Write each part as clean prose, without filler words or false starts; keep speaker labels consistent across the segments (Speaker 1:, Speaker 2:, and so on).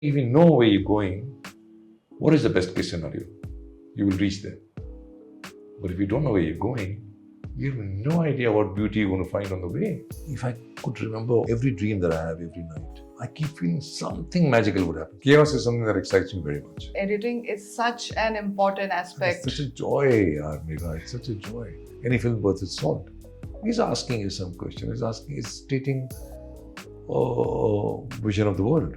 Speaker 1: If you know where you're going, what is the best case scenario? You will reach there. But if you don't know where you're going, you have no idea what beauty you're going to find on the way. If I could remember every dream that I have every night, I keep feeling something magical would happen. Chaos is something that excites me very much.
Speaker 2: Editing is such an important aspect.
Speaker 1: It's such a joy, Megha. It's such a joy. Any film worth its salt. He's asking you some question. He's stating a vision of the world,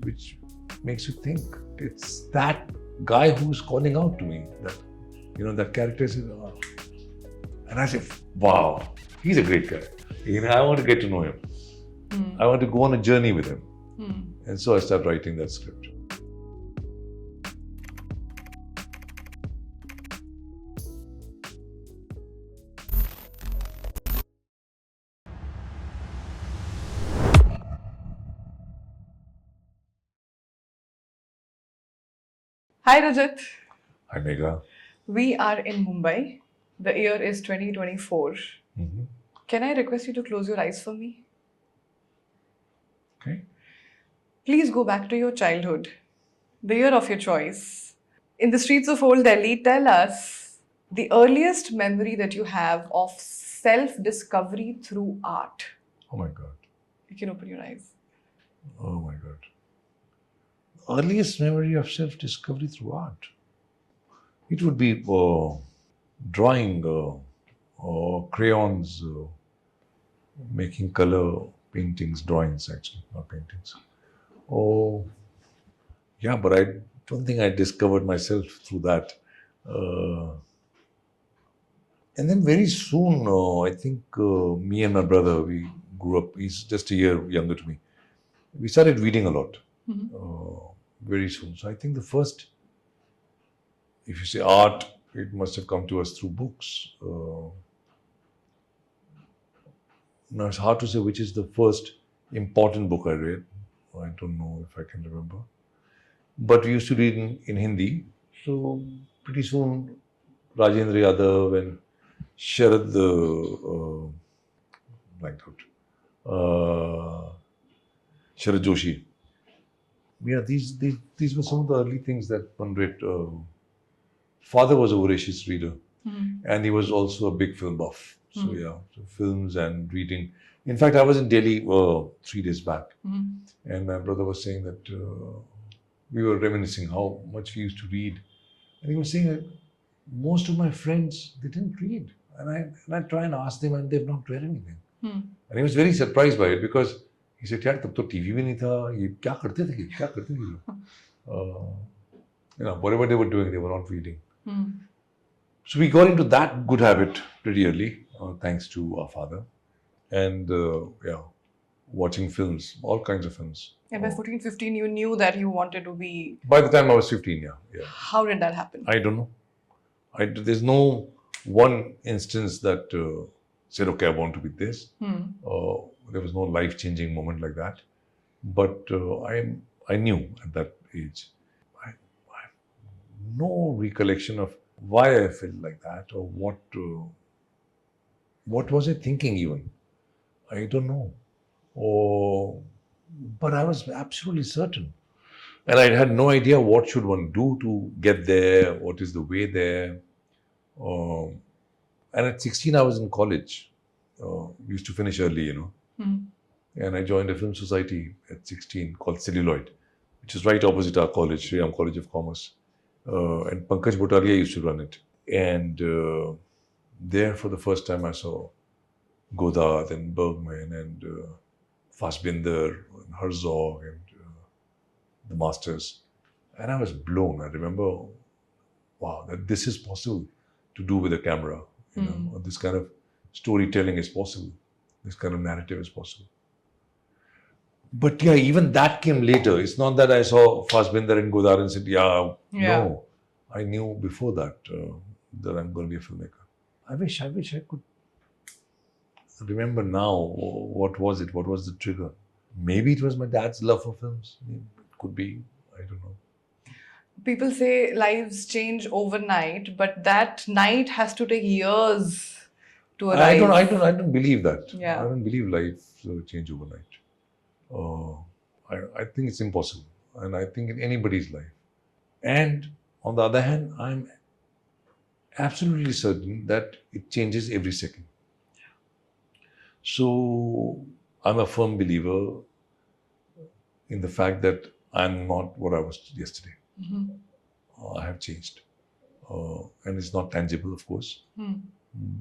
Speaker 1: which makes you think. It's that guy who's calling out to me, that character is, and I say, wow, he's a great guy. I want to get to know him. I want to go on a journey with him. And so I started writing that script.
Speaker 2: Hi Rajat.
Speaker 1: Hi Megha.
Speaker 2: We are in Mumbai. The year is 2024. Can I request you to close your eyes for me?
Speaker 1: Okay.
Speaker 2: Please go back to your childhood, the year of your choice. In the streets of old Delhi, tell us the earliest memory that you have of self-discovery through art.
Speaker 1: Oh my God.
Speaker 2: You can open your eyes.
Speaker 1: Oh my God. Earliest memory of self-discovery through art. It would be drawing crayons, making color paintings, drawings actually, not paintings. Oh, yeah, but I don't think I discovered myself through that. And then very soon, I think me and my brother, we grew up, he's just a year younger to me. We started reading a lot very soon. So I think the first, if you say art, it must have come to us through books. Now it's hard to say which is the first important book I read. I don't know if I can remember. But we used to read in Hindi. So pretty soon, Rajendra Yadav and Sharad, Sharad Joshi. Yeah, these were some of the early things that one read. Father was a voracious reader, and he was also a big film buff. So yeah, so films and reading. In fact, I was in Delhi 3 days back, and my brother was saying that we were reminiscing how much we used to read, and he was saying that most of my friends, they didn't read, and I try and ask them, and they've not read anything. And he was very surprised by it because he said, "यार तब तो TV भी नहीं था, ये क्या करते थे whatever they were doing, they were not reading." So we got into that good habit pretty early, thanks to our father. And watching films, all kinds of films.
Speaker 2: And by 14, 15, you knew that you wanted to be...
Speaker 1: By the time I was 15, yeah.
Speaker 2: How did that happen?
Speaker 1: I don't know. There's no one instance that said, okay, I want to be this. There was no life-changing moment like that. But I knew at that age. I have no recollection of why I felt like that or what was I thinking even. I don't know. But I was absolutely certain. And I had no idea what should one do to get there, what is the way there. And at 16, I was in college. We used to finish early, And I joined a film society at 16 called Celluloid, which is right opposite our college, Sri Ram College of Commerce. And Pankaj Botalia used to run it. And there for the first time I saw Godard and Bergman and Fassbinder and Herzog and the masters. And I was blown. I remember, wow, that this is possible to do with a camera. This kind of storytelling is possible. This kind of narrative is possible. But yeah, even that came later. It's not that I saw Fassbinder and Godard and said, no. I knew before that that I'm going to be a filmmaker. I wish I could remember now what was it? What was the trigger? Maybe it was my dad's love for films. It could be. I don't know.
Speaker 2: People say lives change overnight, but that night has to take years to arrive.
Speaker 1: I don't believe that.
Speaker 2: Yeah.
Speaker 1: I don't believe life change overnight. I think it's impossible. And I think in anybody's life. And on the other hand, I'm absolutely certain that it changes every second. So I'm a firm believer in the fact that I'm not what I was yesterday. I have changed. And it's not tangible, of course.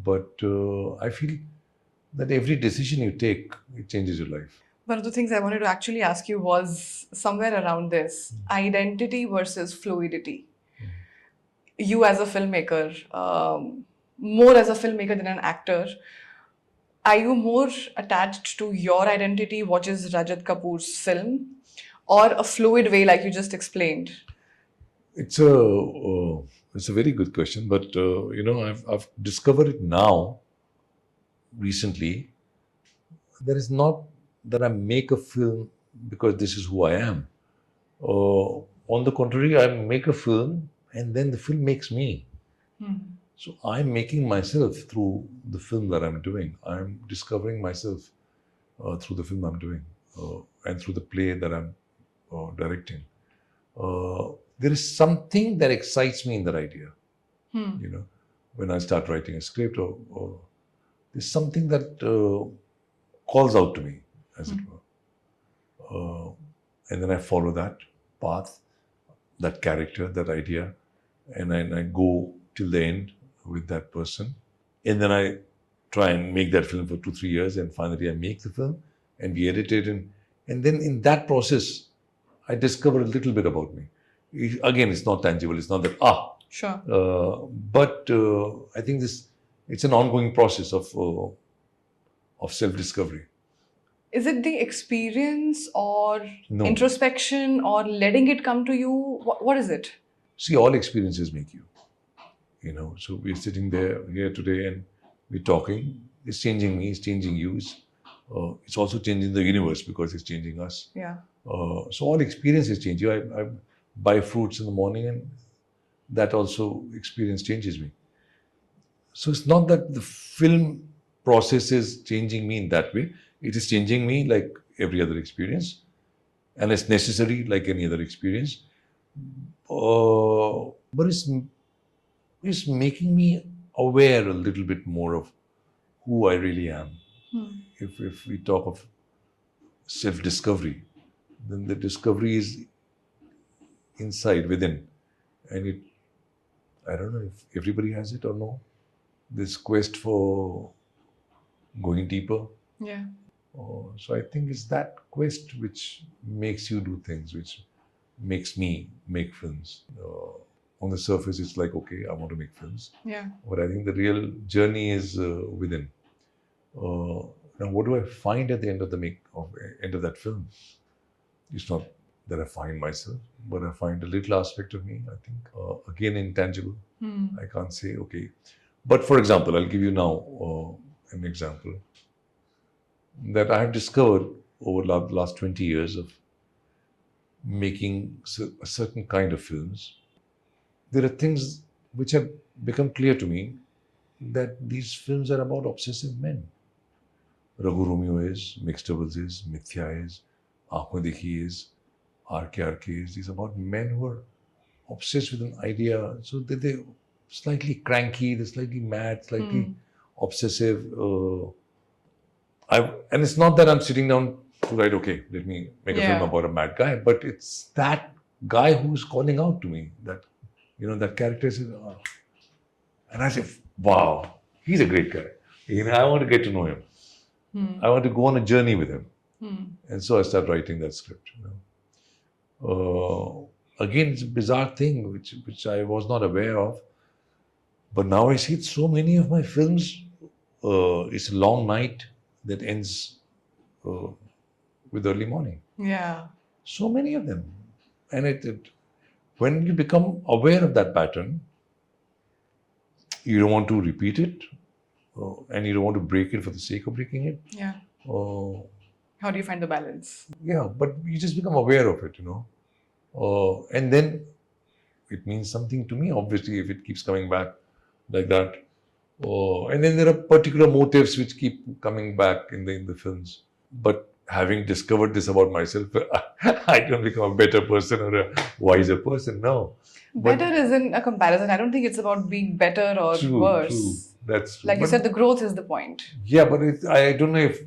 Speaker 1: But I feel that every decision you take, it changes your life.
Speaker 2: One of the things I wanted to actually ask you was somewhere around this identity versus fluidity. You, as a filmmaker, more as a filmmaker than an actor, are you more attached to your identity, what is Rajat Kapoor's film, or a fluid way like you just explained?
Speaker 1: It's a very good question, but I've discovered it now recently. There is not that I make a film because this is who I am. On the contrary, I make a film and then the film makes me. So I'm making myself through the film that I'm doing. I'm discovering myself through the film I'm doing and through the play that I'm directing. There is something that excites me in that idea. When I start writing a script, or there's something that calls out to me, as it were. And then I follow that path, that character, that idea, and I go till the end with that person. And then I try and make that film for 2-3 years, and finally I make the film and we edit it. And then in that process, I discover a little bit about me. Again, it's not tangible. It's not that,
Speaker 2: Sure.
Speaker 1: but I think it's an ongoing process of self-discovery.
Speaker 2: Is it the experience or
Speaker 1: No.
Speaker 2: introspection or letting it come to you? What is it?
Speaker 1: See, all experiences make you. So we're sitting here today and we're talking. It's changing me, it's changing you. It's also changing the universe because it's changing us.
Speaker 2: Yeah.
Speaker 1: So all experiences change you. I buy fruits in the morning and that also experience changes me. So it's not that the film process is changing me in that way. It is changing me like every other experience. And it's necessary like any other experience. But it's making me aware a little bit more of who I really am. If we talk of self-discovery, then the discovery is inside, within. And I don't know if everybody has it or no, this quest for going deeper.
Speaker 2: Yeah.
Speaker 1: So I think it's that quest which makes you do things, which makes me make films. On the surface, it's like, okay, I want to make films.
Speaker 2: Yeah.
Speaker 1: But I think the real journey is within. Now, what do I find at the end of end of that film? It's not that I find myself, but I find a little aspect of me, I think. Again, intangible. I can't say, okay. But for example, I'll give you now an example that I have discovered over the last 20 years of making a certain kind of films. There are things which have become clear to me that these films are about obsessive men. Raghu Romeo is, Mixed Doubles is, Mithya is, Ankhon Dekhi is, RKAY is. These are about men who are obsessed with an idea. So they're slightly cranky, they're slightly mad, slightly obsessive. And it's not that I'm sitting down to write, okay, let me make a film about a mad guy, but it's that guy who's calling out to me that, that character is, and I say, wow, he's a great guy. I want to get to know him. I want to go on a journey with him. And so I start writing that script. Again, it's a bizarre thing which I was not aware of. But now I see it so many of my films. It's a long night that ends with early morning.
Speaker 2: Yeah.
Speaker 1: So many of them. And when you become aware of that pattern, you don't want to repeat it. And you don't want to break it for the sake of breaking it.
Speaker 2: Yeah. How do you find the balance?
Speaker 1: Yeah, but you just become aware of it, and then it means something to me, obviously, if it keeps coming back like that. And then there are particular motives which keep coming back in the films. But having discovered this about myself, I don't become a better person or a wiser person. No. But
Speaker 2: Better isn't a comparison. I don't think it's about being better or
Speaker 1: true.
Speaker 2: worse.
Speaker 1: That's true.
Speaker 2: Like you
Speaker 1: But
Speaker 2: said, the growth is the point.
Speaker 1: yeah, but I don't know if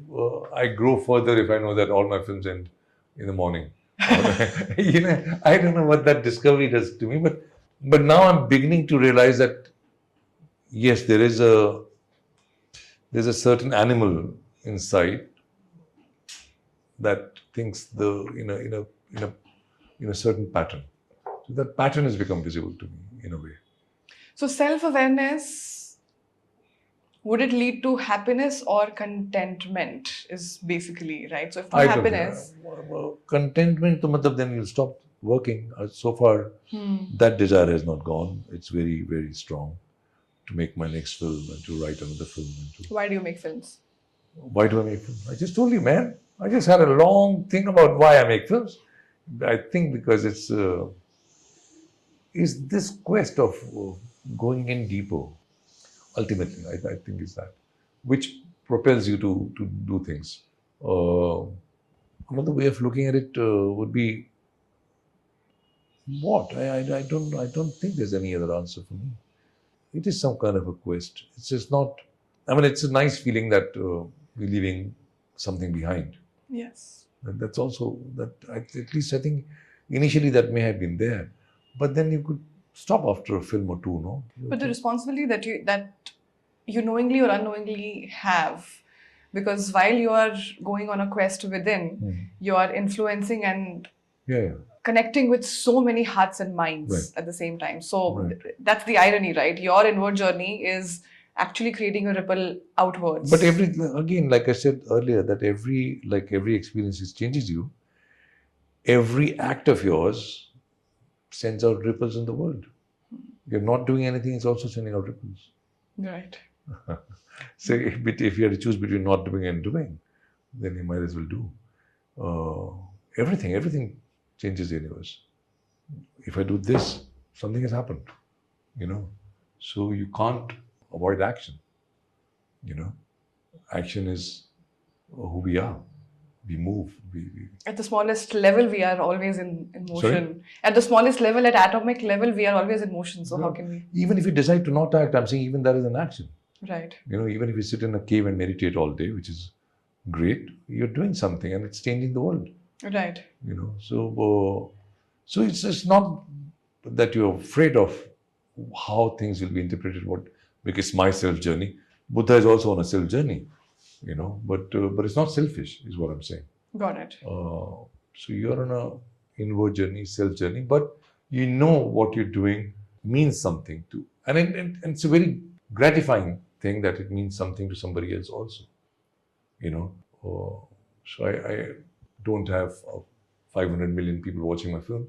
Speaker 1: I grow further if I know that all my films end in the morning. I don't know what that discovery does to me, but now I'm beginning to realize that yes, there's a certain animal inside that thinks in a certain pattern. So that pattern has become visible to me in a way.
Speaker 2: So self-awareness, would it lead to happiness or contentment is basically, right? So if not
Speaker 1: I don't
Speaker 2: happiness,
Speaker 1: know. Contentment, to matlab then you'll stop working. So far, that desire has not gone. It's very, very strong to make my next film and to write another film.
Speaker 2: why do you make films?
Speaker 1: Why do I make films? I just told you, man. I just had a long thing about why I make films. I think because it's this quest of going in deeper. Ultimately, I think is that which propels you to do things. Another way of looking at it would be what I don't think there's any other answer for me. It is some kind of a quest. It's just not. I mean, it's a nice feeling that we're leaving something behind.
Speaker 2: Yes.
Speaker 1: And that's also that. At least I think initially that may have been there, but then you could stop after a film or two, no?
Speaker 2: But the responsibility that you knowingly or unknowingly have, because while you are going on a quest within, you are influencing and
Speaker 1: Yeah.
Speaker 2: connecting with so many hearts and minds
Speaker 1: Right.
Speaker 2: at the same time. So
Speaker 1: Right.
Speaker 2: that's the irony, right? Your inward journey is actually creating a ripple outwards.
Speaker 1: But again, like I said earlier, that every experience changes you. Every act of yours sends out ripples in the world. You're not doing anything; it's also sending out ripples.
Speaker 2: Right.
Speaker 1: So if you had to choose between not doing and doing, then you might as well do. Everything changes the universe. If I do this, something has happened. So you can't avoid action. Action is who we are. We move.
Speaker 2: At the smallest level, we are always in motion.
Speaker 1: Sorry?
Speaker 2: At the smallest level, at atomic level, we are always in motion. So how can we?
Speaker 1: Even if you decide to not act, I'm saying even that is an action.
Speaker 2: Right.
Speaker 1: Even if you sit in a cave and meditate all day, which is great, you're doing something and it's changing the world.
Speaker 2: Right.
Speaker 1: So it's not that you're afraid of how things will be interpreted. Because it's my self journey. Buddha is also on a self journey, but it's not selfish, is what I'm saying.
Speaker 2: Got it.
Speaker 1: So you're on a inward journey, self journey, but you know what you're doing means something to, and it's a very gratifying thing that it means something to somebody else also. So I don't have 500 million people watching my film,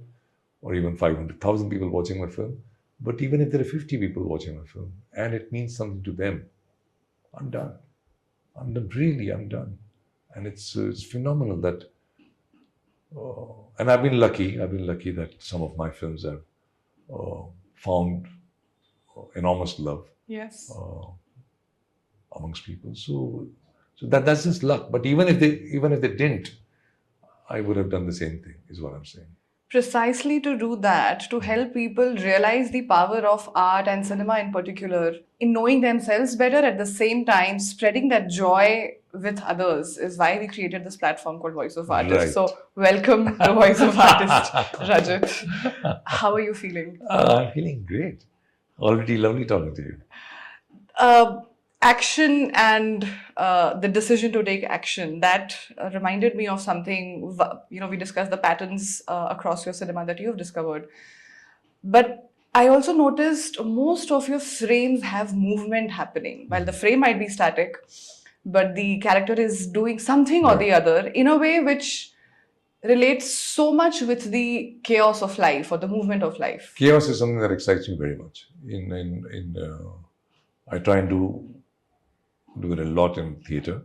Speaker 1: or even 500,000 people watching my film. But even if there are 50 people watching my film, and it means something to them, I'm done. I'm done. And it's phenomenal that, and I've been lucky that some of my films have found enormous love.
Speaker 2: Yes.
Speaker 1: Amongst people. So that's just luck. But even if they didn't, I would have done the same thing, is what I'm saying.
Speaker 2: Precisely to do that, to help people realize the power of art and cinema in particular, in knowing themselves better, at the same time spreading that joy with others, is why we created this platform called Voice of Artist.
Speaker 1: Right.
Speaker 2: So welcome to Voice of Artist, Rajat. How are you feeling?
Speaker 1: I'm feeling great. Already lovely talking to you.
Speaker 2: Action and the decision to take action, that reminded me of something. We discussed the patterns across your cinema that you've discovered, but I also noticed most of your frames have movement happening. While the frame might be static, but the character is doing something or the other in a way which relates so much with the chaos of life or the movement of life.
Speaker 1: Chaos is something that excites me very much. I try and do it a lot in theatre,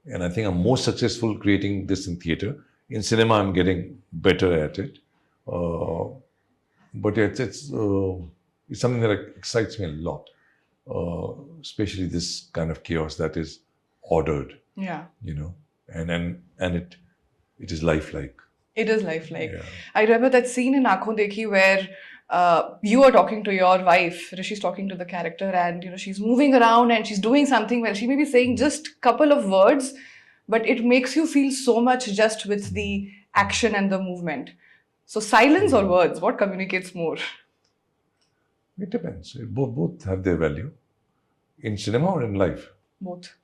Speaker 1: and I think I'm more successful creating this in theatre. In cinema, I'm getting better at it, but it's something that excites me a lot, especially this kind of chaos that is ordered.
Speaker 2: Yeah.
Speaker 1: and it is lifelike.
Speaker 2: It is lifelike.
Speaker 1: Yeah.
Speaker 2: I remember that scene in Ankhon Dekhi where you are talking to your wife, Rishi's talking to the character, and she's moving around and she's doing something. Well, she may be saying just couple of words, but it makes you feel so much just with the action and the movement. So silence or words, what communicates more?
Speaker 1: It depends. Both have their value in cinema or in life.
Speaker 2: Both.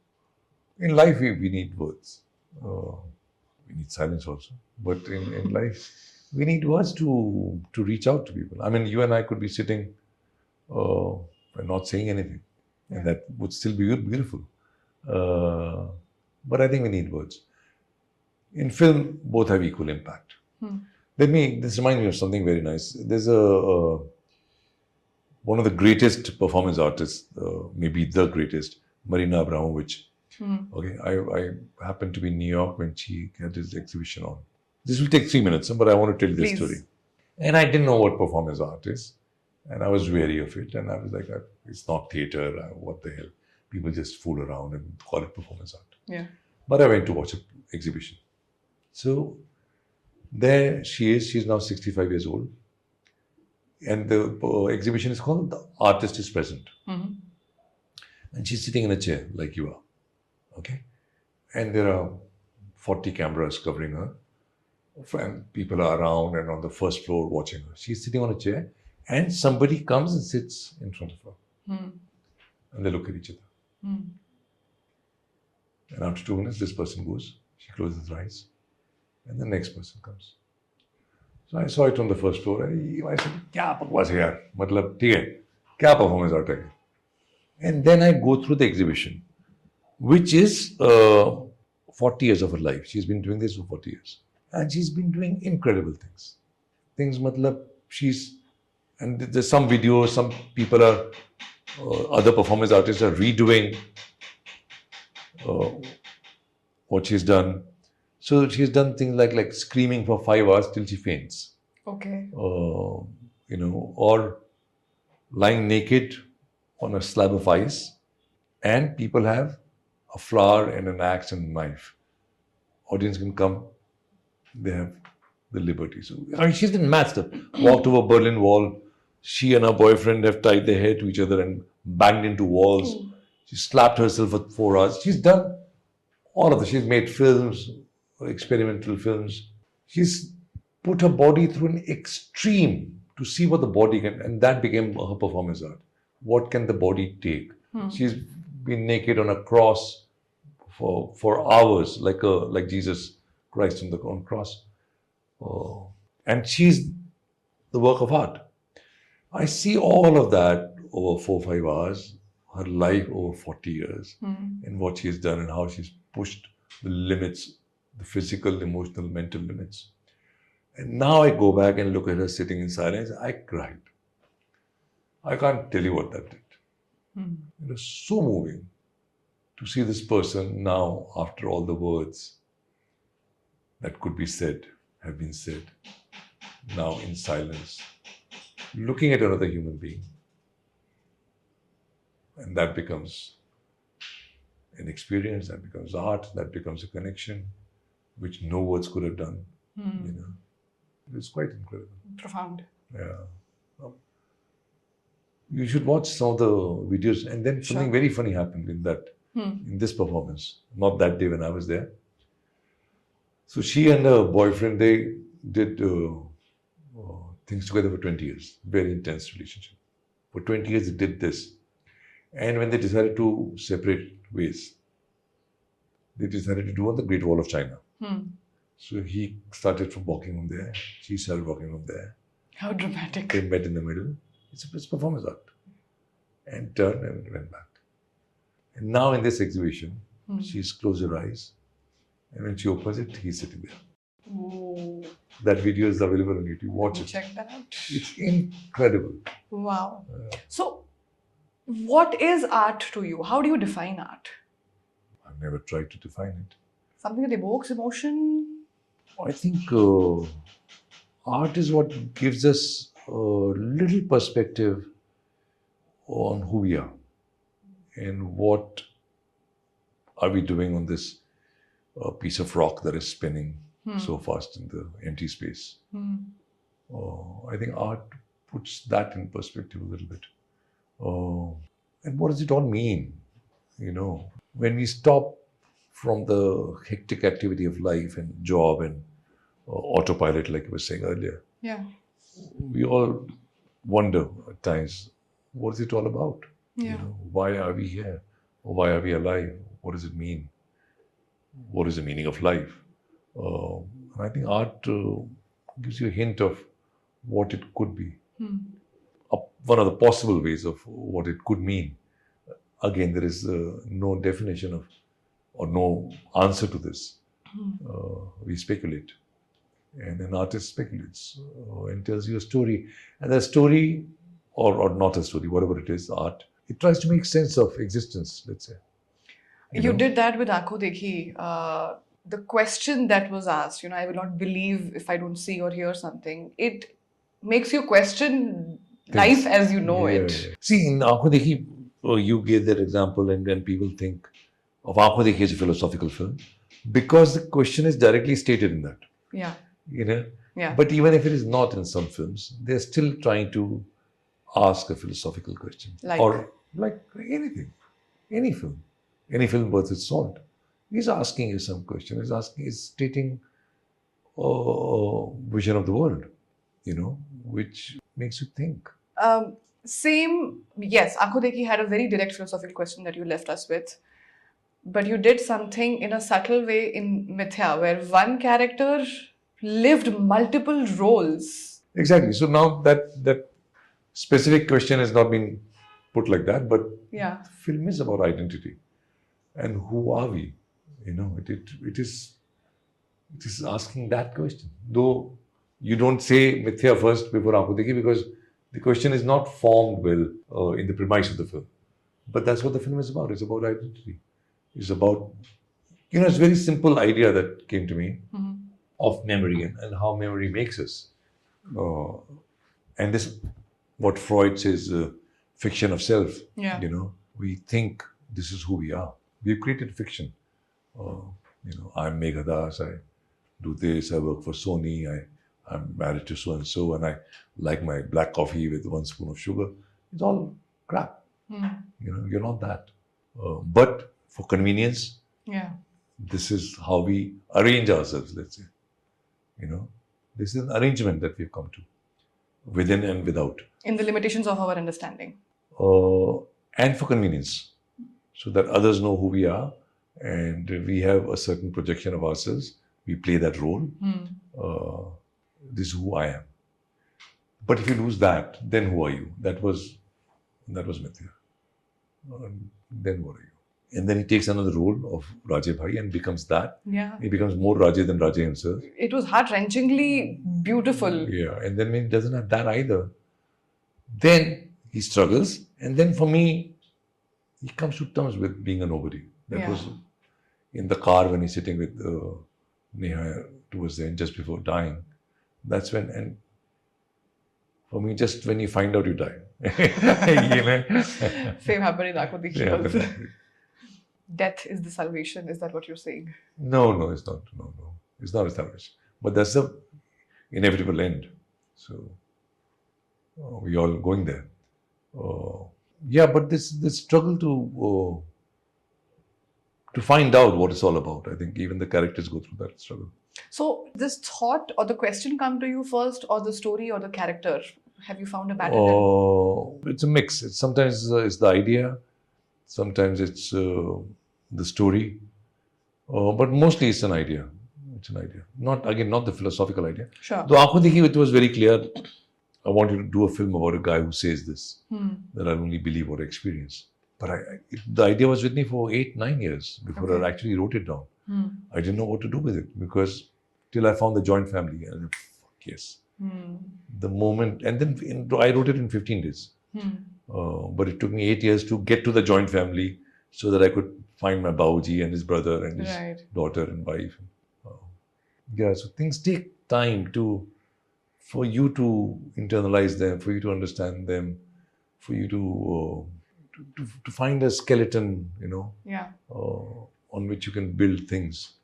Speaker 1: In life, we need words. We need silence also. But in life, we need words to reach out to people. I mean, you and I could be sitting and not saying anything.
Speaker 2: Yeah.
Speaker 1: And that would still be beautiful. But I think we need words. In film, both have equal impact. This reminds me of something very nice. There's one of the greatest performance artists, maybe the greatest, Marina Abramovich. Okay, I happened to be in New York when she had this exhibition on. This will take 3 minutes, but I want to tell you this story. And I didn't know what performance art is, and I was wary of it. And I was like, it's not theatre. What the hell? People just fool around and call it performance art.
Speaker 2: Yeah.
Speaker 1: But I went to watch an exhibition. So there she is. She's now 65 years old. And the exhibition is called The Artist is Present. And she's sitting in a chair like you are. Okay? And there are 40 cameras covering her. And people are around and on the first floor watching her. She's sitting on a chair and somebody comes and sits in front of her. And they look at each other. And after 2 minutes, this person goes. She closes her eyes. And the next person comes. So I saw it on the first floor. And I said, "Kya bakwas hai yaar? Matlab, theek hai. Kya performance art hai?" And then I go through the exhibition, which is 40 years of her life. She's been doing this for 40 years. And she's been doing incredible things. Matlab, and there's some videos, some people are, other performance artists are redoing what she's done. So she's done things like screaming for 5 hours till she faints.
Speaker 2: Okay.
Speaker 1: Or lying naked on a slab of ice, and people have a flower and an axe and a knife. Audience can come. They have the liberty. So she's done mad stuff. Walked over Berlin Wall. She and her boyfriend have tied their hair to each other and banged into walls. She slapped herself for 4 hours. She's done all of this. She's made films, experimental films. She's put her body through an extreme to see what the body can, and that became her performance art. What can the body take? She's been naked on a cross for hours, like Jesus Christ on cross. And she's the work of art. I see all of that over 4 or 5 hours, her life over 40 years, and what she's done and how she's pushed the limits, the physical, emotional, mental limits. And now I go back and look at her sitting in silence. I cried. I can't tell you what that did. It was so moving to see this person now, after all the words that could be said, have been said, now in silence, looking at another human being. And that becomes an experience, that becomes art, that becomes a connection, which no words could have done. It was quite incredible.
Speaker 2: Profound.
Speaker 1: Yeah. You should watch some of the videos, and then something very funny happened in this performance. Not that day when I was there. So she and her boyfriend, they did things together for 20 years. Very intense relationship. For 20 years they did this. And when they decided to separate ways, they decided to do on the Great Wall of China. So he started from walking from there. She started walking from there.
Speaker 2: How dramatic.
Speaker 1: They met in the middle. It's performance art. And turned and went back. And now in this exhibition, she's closed her eyes. And when she opens it, he's sitting there.
Speaker 2: Ooh.
Speaker 1: That video is available on YouTube. Watch it.
Speaker 2: Check that out.
Speaker 1: It's incredible.
Speaker 2: Wow. So, what is art to you? How do you define art?
Speaker 1: I've never tried to define it.
Speaker 2: Something that evokes emotion?
Speaker 1: I think art is what gives us a little perspective on who we are and what are we doing on this a piece of rock that is spinning so fast in the empty space. I think art puts that in perspective a little bit. And what does it all mean? When we stop from the hectic activity of life and job and autopilot, like I was saying earlier,
Speaker 2: Yeah.
Speaker 1: we all wonder at times, what is it all about?
Speaker 2: Yeah.
Speaker 1: Why are we here? Or why are we alive? What does it mean? What is the meaning of life? I think art gives you a hint of what it could be. One of the possible ways of what it could mean. Again, there is no definition of or no answer to this. We speculate. And an artist speculates and tells you a story. And the story, or not a story, whatever it is, art, it tries to make sense of existence, let's say.
Speaker 2: You did that with Ankhon Dekhi. The question that was asked, I will not believe if I don't see or hear something. It makes you question life as you know it.
Speaker 1: Yeah. See, in Ankhon Dekhi, you gave that example, and when people think of Ankhon Dekhi as a philosophical film, because the question is directly stated in that.
Speaker 2: Yeah.
Speaker 1: Yeah. But even if it is not in some films, they're still trying to ask a philosophical question. Or like anything, any film worth its salt. He's asking you some question. He's stating a vision of the world, which makes you think.
Speaker 2: Yes, Ankhon Dekhi had a very direct philosophical question that you left us with. But you did something in a subtle way in Mithya, where one character lived multiple roles.
Speaker 1: Exactly. So now that specific question has not been put like that, but
Speaker 2: yeah,
Speaker 1: the film is about identity and who are we? It is asking that question. Though you don't say Mithya first before Ankhon Dekhi, because the question is not formed well in the premise of the film. But that's what the film is about. It's about identity. It's about, it's a very simple idea that came to me of memory and how memory makes us. And this, what Freud says, fiction of self.
Speaker 2: Yeah.
Speaker 1: We think this is who we are. We've created fiction. I'm Megha Das, I do this, I work for Sony, I'm married to so-and-so, and I like my black coffee with 1 spoon of sugar. It's all crap. You're not that. But for convenience, this is how we arrange ourselves, let's say. This is an arrangement that we've come to, within and without.
Speaker 2: In the limitations of our understanding.
Speaker 1: And for convenience, so that others know who we are, and we have a certain projection of ourselves. We play that role. This is who I am. But if you lose that, then who are you? That was Mithya. Then what are you? And then he takes another role of Rajat Bhai and becomes that.
Speaker 2: Yeah.
Speaker 1: He becomes more Rajat than Rajat himself.
Speaker 2: It was heart-wrenchingly beautiful.
Speaker 1: Yeah. And then when he doesn't have that either, then he struggles. And then for me, he comes to terms with being a nobody. That was in the car when he's sitting with Neha towards the end, just before dying. That's when, and for me, just when you find out you die.
Speaker 2: Same happened in Ankhon Dekhi
Speaker 1: Yeah,
Speaker 2: also.
Speaker 1: definitely.
Speaker 2: Death is the salvation. Is that what you're saying?
Speaker 1: No, it's not. No. It's not established. But that's the inevitable end. So we all going there. But this struggle to find out what it's all about. I think even the characters go through that struggle.
Speaker 2: So this thought or the question come to you first, or the story or the character? Have you found a pattern?
Speaker 1: It's a mix. Sometimes it's the idea. Sometimes it's the story. But mostly it's an idea. It's an idea. Not the philosophical idea.
Speaker 2: Sure.
Speaker 1: Though Ankhon Dekhi, it was very clear. I wanted to do a film about a guy who says this, that I only believe what I experience. But the idea was with me for 8-9 years before I actually wrote it down. I didn't know what to do with it, because till I found the joint family, and yes. The moment, and then I wrote it in 15 days. But it took me 8 years to get to the joint family so that I could find my Baoji and his brother and his daughter and wife. So things take time for you to internalize them, for you to understand them, for you to find a skeleton, on which you can build things.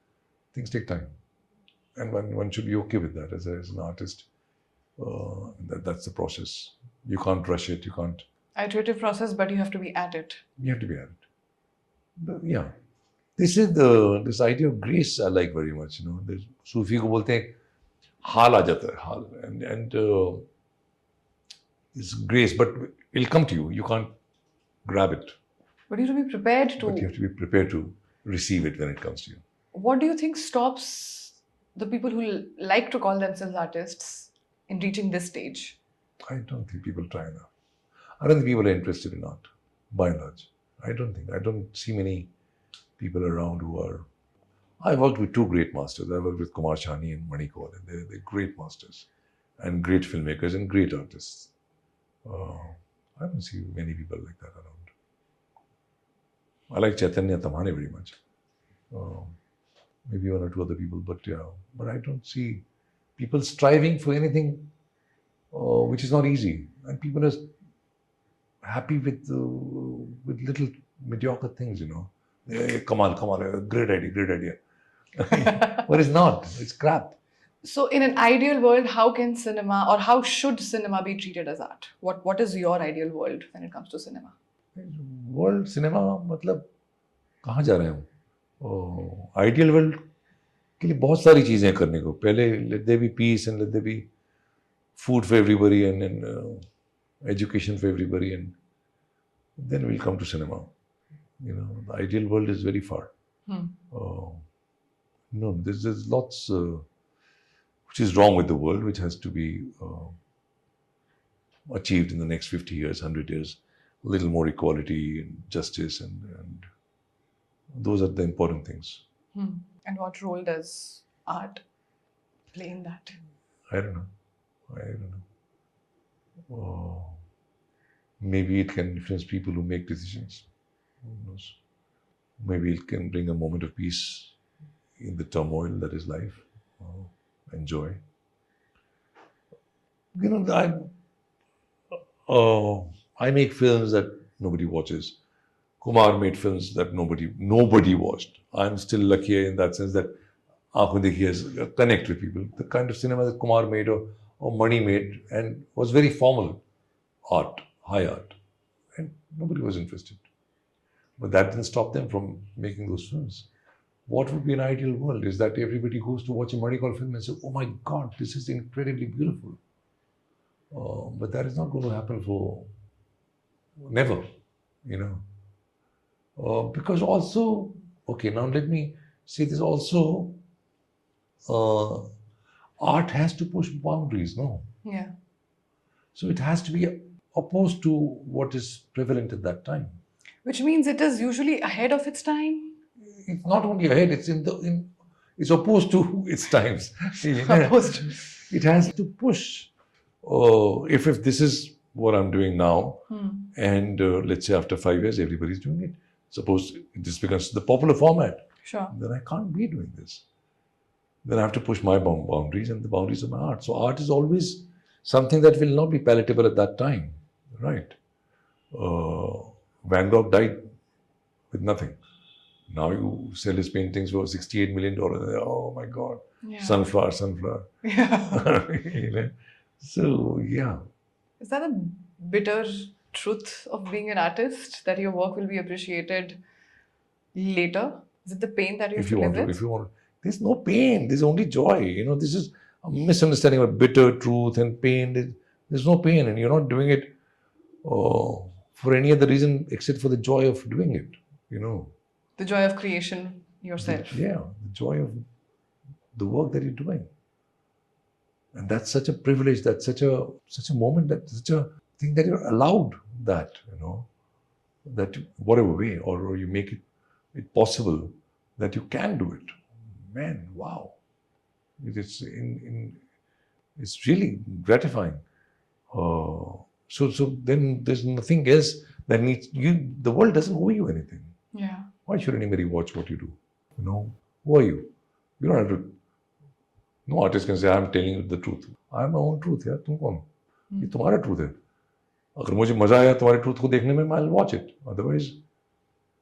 Speaker 1: things take time. And one should be okay with that as an artist. That's the process. You can't rush it. You can't.
Speaker 2: Iterative process, but you have to be at it.
Speaker 1: You have to be at it. But, yeah. This idea of grace I like very much. There's Sufi को बोलते हैं हाल आ जाता है हाल and it's grace, but it'll come to you. You can't grab it.
Speaker 2: But you have to be prepared to.
Speaker 1: But you have to be prepared to receive it when it comes to you.
Speaker 2: What do you think stops the people who like to call themselves artists in reaching this stage?
Speaker 1: I don't think people try enough. I don't think people are interested in art, by and large. I don't see many people around who are. I worked with two great masters. I worked with Kumar Shani and Mani Kaul, and they're great masters and great filmmakers and great artists. I don't see many people like that around. I like Chaitanya Tamhane very much. Maybe one or two other people, but I don't see people striving for anything which is not easy, and people are happy with little mediocre things. Kamal, great idea. But it's not. It's crap.
Speaker 2: So, in an ideal world, how can cinema or how should cinema be treated as art? What is your ideal world when it comes to cinema?
Speaker 1: World cinema मतलब कहाँ जा रहे हो? Ideal world के लिए बहुत सारी चीजें करने को. पहले let there be peace and let there be food for everybody and education for everybody, and then we'll come to cinema. The ideal world is very far. No, there's lots which is wrong with the world, which has to be achieved in the next 50 years, 100 years. A little more equality and justice, and those are the important things.
Speaker 2: And what role does art play in that?
Speaker 1: I don't know. Maybe it can influence people who make decisions. Who knows? Maybe it can bring a moment of peace in the turmoil that is life. Enjoy. I make films that nobody watches. Kumar made films that nobody watched. I'm still lucky in that sense that Ankhon Dekhi has a connect with people. The kind of cinema that Kumar made or Mani made and was very formal art, high art. And nobody was interested. But that didn't stop them from making those films. What would be an ideal world is that everybody goes to watch a Mani Kaul film and says, oh my God, this is incredibly beautiful. But that is not going to happen for never, because also, okay, now let me say this also, art has to push boundaries, no?
Speaker 2: Yeah.
Speaker 1: So it has to be opposed to what is prevalent at that time.
Speaker 2: Which means it is usually ahead of its time?
Speaker 1: It's not only ahead, it's it's opposed to its times.
Speaker 2: Opposed.
Speaker 1: It has to push. If this is what I'm doing now, and let's say after 5 years everybody's doing it, suppose this becomes the popular format,
Speaker 2: Sure.
Speaker 1: then I can't be doing this. Then I have to push my boundaries and the boundaries of my art. So art is always something that will not be palatable at that time, right? Van Gogh died with nothing. Now you sell his paintings for $68 million. Oh my God.
Speaker 2: Yeah.
Speaker 1: Sunflower.
Speaker 2: Yeah.
Speaker 1: So, yeah.
Speaker 2: Is that a bitter truth of being an artist, that your work will be appreciated later? Is it the pain that you have to live with?
Speaker 1: If you want, there's no pain. There's only joy. This is a misunderstanding of bitter truth and pain. There's no pain, and you're not doing it for any other reason except for the joy of doing it.
Speaker 2: The joy of creation yourself.
Speaker 1: The joy of the work that you're doing. And that's such a privilege, that's such a moment, that's such a thing that you're allowed that, that whatever way, or you make it possible that you can do it. Man, wow. It's really gratifying. So then there's nothing else that needs you. The world doesn't owe you anything.
Speaker 2: Yeah.
Speaker 1: Why should anybody watch what you do? Who are you? You don't have to. No artist can say, I'm telling you the truth. I have my own truth. यार तुम कौन? ये तुम्हारा truth है. अगर मुझे मजा आया तुम्हारे truth को देखने में, I'll watch it. Otherwise,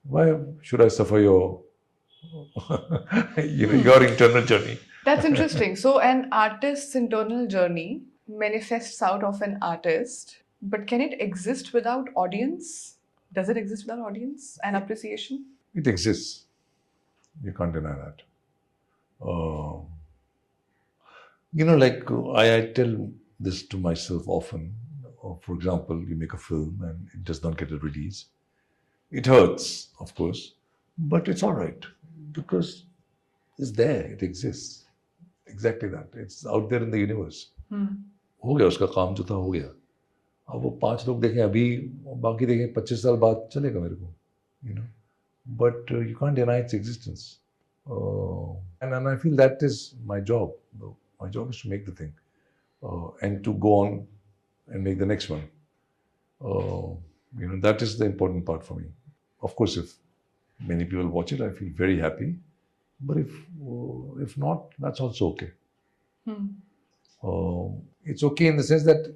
Speaker 1: why should I suffer your Your internal journey.
Speaker 2: That's interesting. So, an artist's internal journey manifests out of an artist, but can it exist without audience? Does it exist without audience and appreciation?
Speaker 1: It exists. You can't deny that. Uh, I tell this to myself often. For example, you make a film and it does not get a release. It hurts, of course, but it's all right because it's there. It exists. Exactly that. It's out there in the universe. हो गया उसका काम जो था हो गया. अब वो 5 लोग देखें अभी, बाकी देखें 25 साल बाद चलेगा मेरे को, you know. But you can't deny its existence. And I feel that is my job. My job is to make the thing and to go on and make the next one. That is the important part for me. Of course, if many people watch it, I feel very happy. But if not, that's also okay. It's okay in the sense that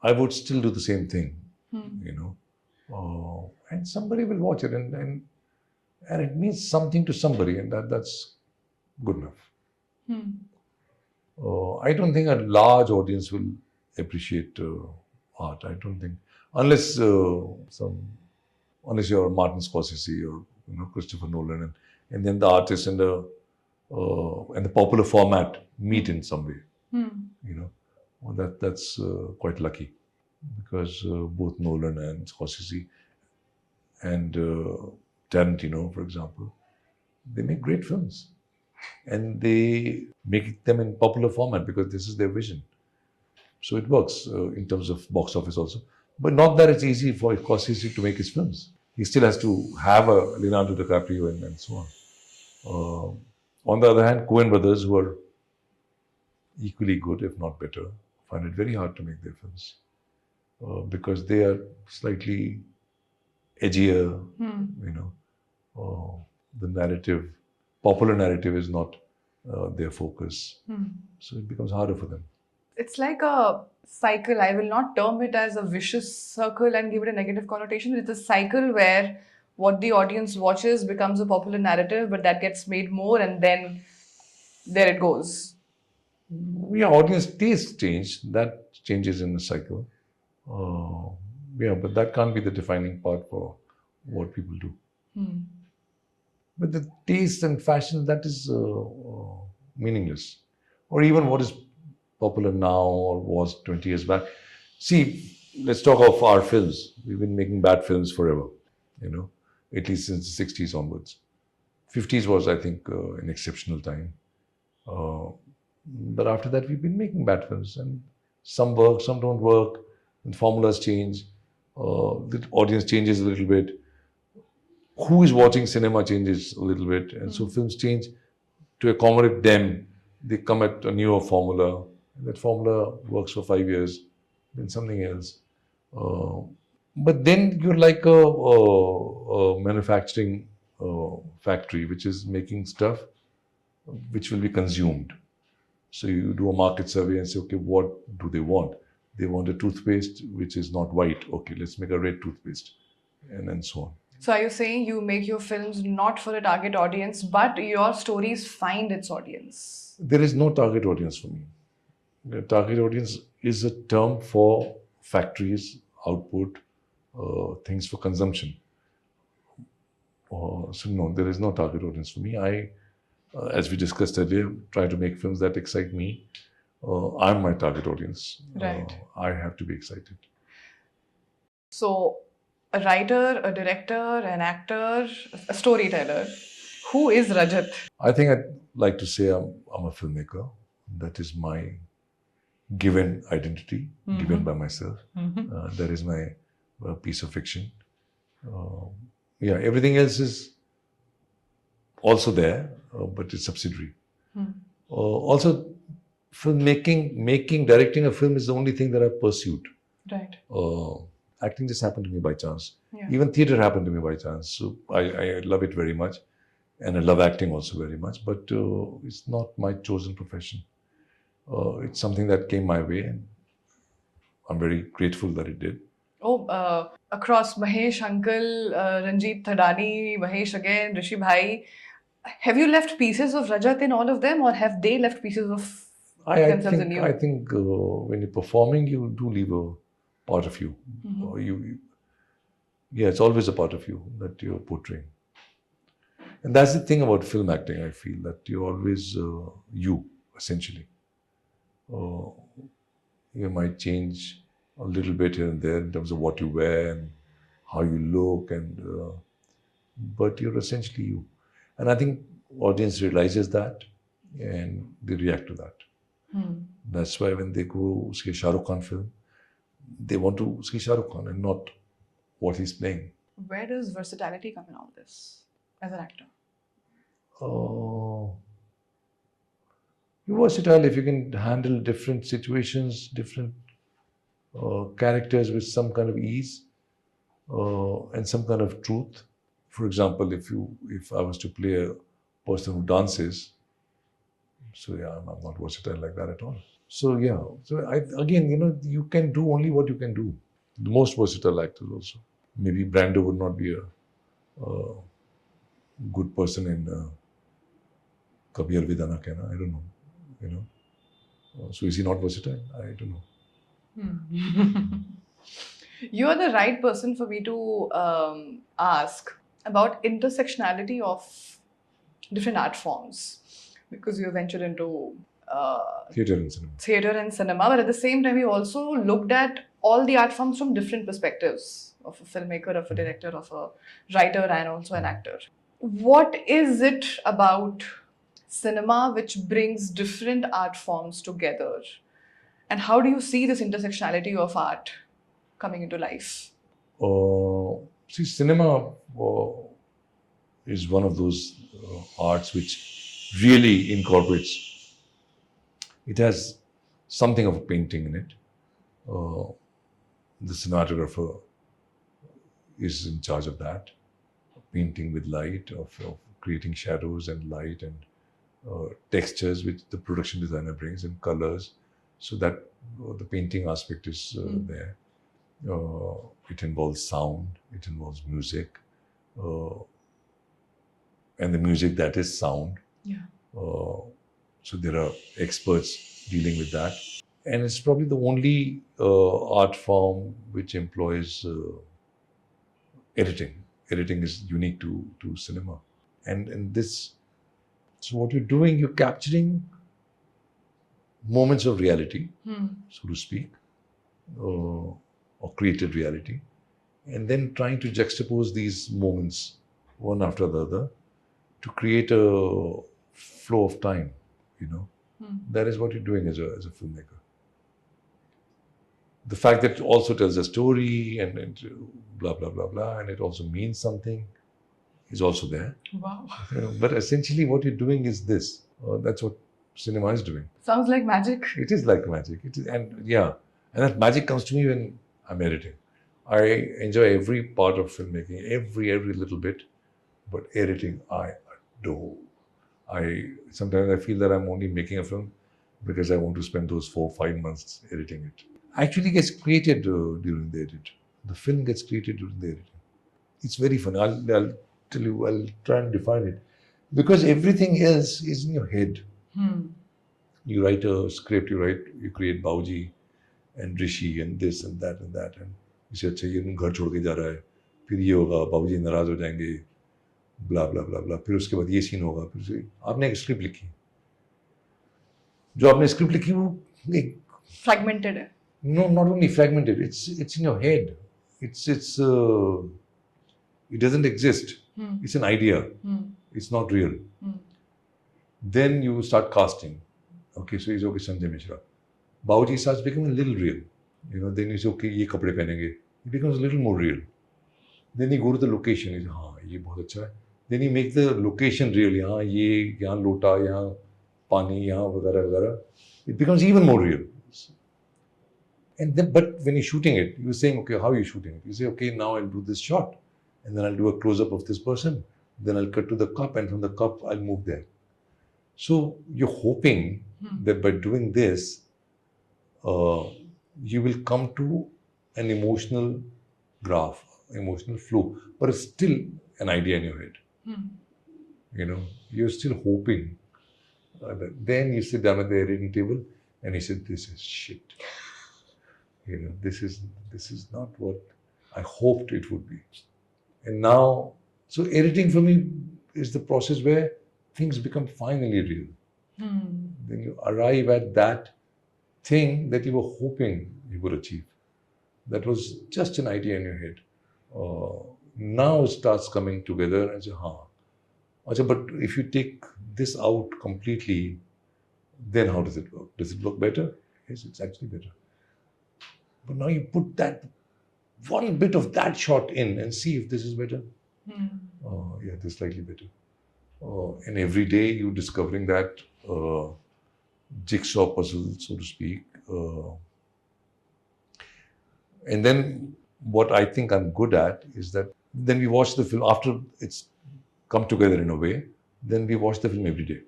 Speaker 1: I would still do the same thing, and somebody will watch it, and it means something to somebody, and that's good enough. I don't think a large audience will appreciate art. I don't think, unless unless you're Martin Scorsese or Christopher Nolan, and then the artist and the popular format meet in some way. That's quite lucky, because both Nolan and Scorsese and Tarantino, for example, they make great films, and they make them in popular format because this is their vision. So it works in terms of box office also. But not that it's easy for Scorsese to make his films. He still has to have a Leonardo DiCaprio and so on. On the other hand, Coen brothers, who are equally good, if not better, find it very hard to make their films because they are slightly edgier. The narrative, popular narrative, is not their focus. So it becomes harder for them.
Speaker 2: It's like a cycle. I will not term it as a vicious circle and give it a negative connotation. It's a cycle where what the audience watches becomes a popular narrative, but that gets made more, and then there it goes.
Speaker 1: Yeah, audience taste change. That changes in the cycle. But that can't be the defining part for what people do. But the taste and fashion, that is meaningless. Or even what is popular now or was 20 years back. See, let's talk of our films. We've been making bad films forever, at least since the 60s onwards. 50s was, I think, an exceptional time. But after that, we've been making bad films, and some work, some don't work, and formulas change. The audience changes a little bit. Who is watching cinema changes a little bit, and so films change to accommodate them. They come at a newer formula, and that formula works for 5 years, then something else. But then you're like a manufacturing factory, which is making stuff which will be consumed. So you do a market survey and say, okay, what do they want? They want a toothpaste which is not white. Okay, let's make a red toothpaste, and then so on.
Speaker 2: So are you saying you make your films not for a target audience, but your stories find its audience?
Speaker 1: There is no target audience for me. The target audience is a term for factories, output, things for consumption. So no, there is no target audience for me. I, as we discussed earlier, try to make films that excite me. I'm my target audience.
Speaker 2: Right.
Speaker 1: I have to be excited.
Speaker 2: So, a writer, a director, an actor, a storyteller. Who is Rajat?
Speaker 1: I think I'd like to say I'm a filmmaker. That is my given identity, given by myself. That is my piece of fiction. Everything else is also there, but it's subsidiary. Also, filmmaking, directing a film is the only thing that I've pursued.
Speaker 2: Right.
Speaker 1: Acting just happened to me by chance.
Speaker 2: Yeah.
Speaker 1: Even theatre happened to me by chance. So I love it very much. And I love acting also very much. But it's not my chosen profession. It's something that came my way. And I'm very grateful that it did.
Speaker 2: Across Mahesh Uncle, Ranjit Thadani, Mahesh again, Rishi Bhai, Have you left pieces of Rajat in all of them, or have they left pieces of themselves in you?
Speaker 1: I think when you're performing, you do leave a part of you. Or yeah, it's always a part of you that you're portraying. And that's the thing about film acting, I feel, that you're always you, essentially. Uh, you might change a little bit here and there in terms of what you wear and how you look, but you're essentially you. And I think audience realizes that and they react to that. That's why when they go see a Shah Rukh Khan film, they want to see Shah Rukh Khan and not what he's playing.
Speaker 2: Where does versatility come in all this as an actor?
Speaker 1: You're versatile if you can handle different situations, different characters with some kind of ease and some kind of truth. For example, if I was to play a person who dances, so yeah, I'm not versatile like that at all. So yeah, again, you can do only what you can do. The most versatile actors also. Maybe Brando would not be a good person in Kabhi Alvida Na Kehna. I don't know. So is he not versatile? I don't know.
Speaker 2: You are the right person for me to ask about intersectionality of different art forms, because you ventured into
Speaker 1: Theatre and cinema.
Speaker 2: But at the same time, you also looked at all the art forms from different perspectives of a filmmaker, of a director, of a writer, and also an actor. What is it about cinema which brings different art forms together? And how do you see this intersectionality of art coming into life?
Speaker 1: See, cinema is one of those arts which really incorporates. It has something of a painting in it. The cinematographer is in charge of that, painting with light, of creating shadows and light and textures which the production designer brings, and colors, so that the painting aspect is there. It involves sound, it involves music, and the music that is sound.
Speaker 2: Yeah.
Speaker 1: So there are experts dealing with that. And it's probably the only art form which employs editing. Editing is unique to cinema. And this, so what you're doing, you're capturing moments of reality, so to speak, or created reality, and then trying to juxtapose these moments one after the other to create a flow of time, That is what you're doing as a filmmaker. The fact that it also tells a story and blah, blah, blah, blah, and it also means something is also there.
Speaker 2: Wow.
Speaker 1: But essentially what you're doing is this. That's what cinema is doing.
Speaker 2: Sounds like magic.
Speaker 1: It is like magic. It is, and that magic comes to me when I'm editing. I enjoy every part of filmmaking, every little bit, but editing, I adore. Sometimes I feel that I'm only making a film because I want to spend those 4-5 months editing it. Actually gets created during the edit. The film gets created during the editing. It's very fun. I'll tell you, I'll try and define it. Because everything else is in your head. You write a script, you create Bauji and Rishi and this and that and that. And you say, अच्छा ये घर छोड़ के जा रहा है, फिर ये होगा, बाबूजी नाराज हो जाएंगे, blah blah blah blah. फिर उसके बाद ये सीन होगा, फिर आपने एक स्क्रिप्ट लिखी. जो आपने स्क्रिप्ट लिखी वो एक
Speaker 2: fragmented है.
Speaker 1: No, not only fragmented. It's in your head. It doesn't exist. It's an idea. It's not real. Then you start casting. Okay, so he's okay, Sanjay Mishra. Bauji starts becoming a little real. Then you say, okay, ये कपड़े पहनेंगे. It becomes a little more real. Then you go to the location. You say, हाँ, ये बहुत अच्छा है. Then you make the location real. यहाँ लोटा, यहाँ पानी, यहाँ वगैरह वगैरह. It becomes even more real. And then, but when you're shooting it, you're saying, okay, how are you shooting it? You say, okay, now I'll do this shot, and then I'll do a close-up of this person. Then I'll cut to the cup, and from the cup, I'll move there. So you're hoping that by doing this, you will come to an emotional graph, emotional flow, but it's still an idea in your head. You're still hoping. Then you sit down at the editing table and you said, "This is shit. This is not what I hoped it would be." And now, so editing for me is the process where things become finally real. Then you arrive at that thing that you were hoping you would achieve. That was just an idea in your head. Now it starts coming together and say, Acha, but if you take this out completely, then how does it work? Does it look better? Yes, it's actually better. But now you put that one bit of that shot in and see if this is better. Yeah, this is slightly better. And every day you're discovering that jigsaw puzzle, so to speak. And then what I think I'm good at is that then we watch the film after it's come together in a way, then we watch the film every day.